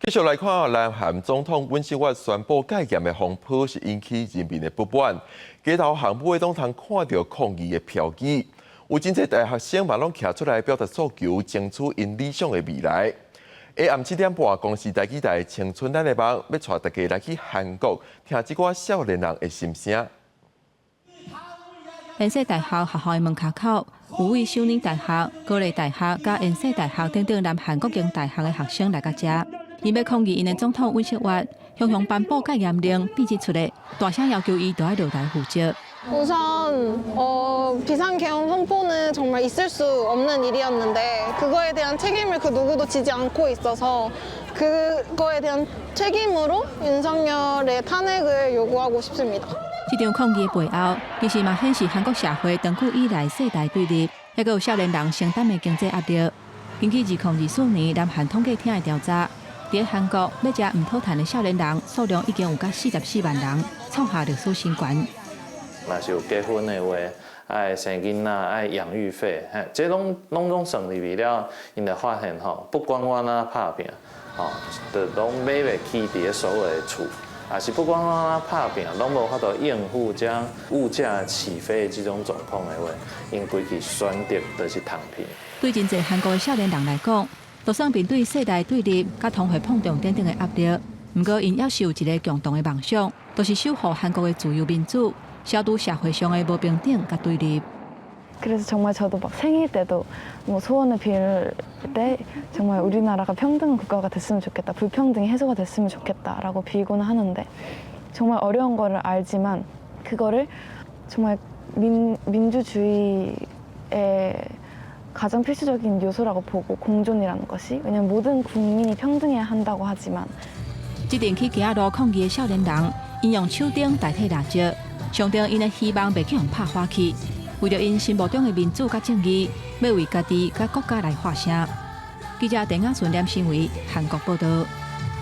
继续来看，南韩总统尹锡悦宣布戒严的风波是引起人民的不满。街头巷尾拢通看到抗议的标语，有真侪大学生嘛拢徛出来表达诉求，争取因理想的未来。下暗7点半，公视台记台青春咱的梦要带大家来去韩国，听这寡少年人的心声。延世大学学校的门口口，有位少年大学、高丽大学、甲延世大学等等南韩国境大学的学生来到这，因要抗议因的总统尹锡悦向颁布戒严令，编辑出来，大声要求伊都要落台负责。 우선 비상계엄 선포는 정말 있을 수 없는 일이었는데 그거에 대한 책임을 그 누구도 지지 않고 있어서 그거에 대한 책임으로 윤석열의 탄핵을 요구하고 싶습니다. 这场抗议的背后，其实嘛显示韩国社会长久以来世代对立，还有少年人承担的经济压力。根据2024年南韩统计厅的调查，在韩国要食唔讨谈的少年人数量已经有到44万人，创下历史新高。 若是有结婚的话，爱生囡仔，爱养育费，这拢算入去了，因就发现吼，不管我哪拍拼，吼，就拢买袂起伫咧所有的厝，也是不管我哪拍拼，拢无法度应付这样物价起飞的这种状况的话，因规气选择就是躺平。对真侪韩国的少年人来讲，就算面对世代对立、甲同学碰撞等等的压力，不过因也是有一个共同的梦想，就是守护韩国的自由民主。 消除社会上的不平等和对立。 그래서 정말 저도 막 생일 때도 뭐 소원을 빌 때 정말 우리나라가 평등 국가가 됐으면 좋겠다, 불평등이 해소가 됐으면 좋겠다라고 빌고는 하는데 정말 어려운 거를 알지만 그거를 정말 민주주의의 가장 필수적인 요소라고 보고 공존이라는 것이 왜냐면 모든 국민이 평등해야 한다고 하지만 这阵去街路抗议的少年人，因用手灯代替蜡烛。 象征因的希望袂去互拍花去，为着因心目中的民主甲正义，要为家己甲国家来发声。记者陈雅纯、连新维韩国报道。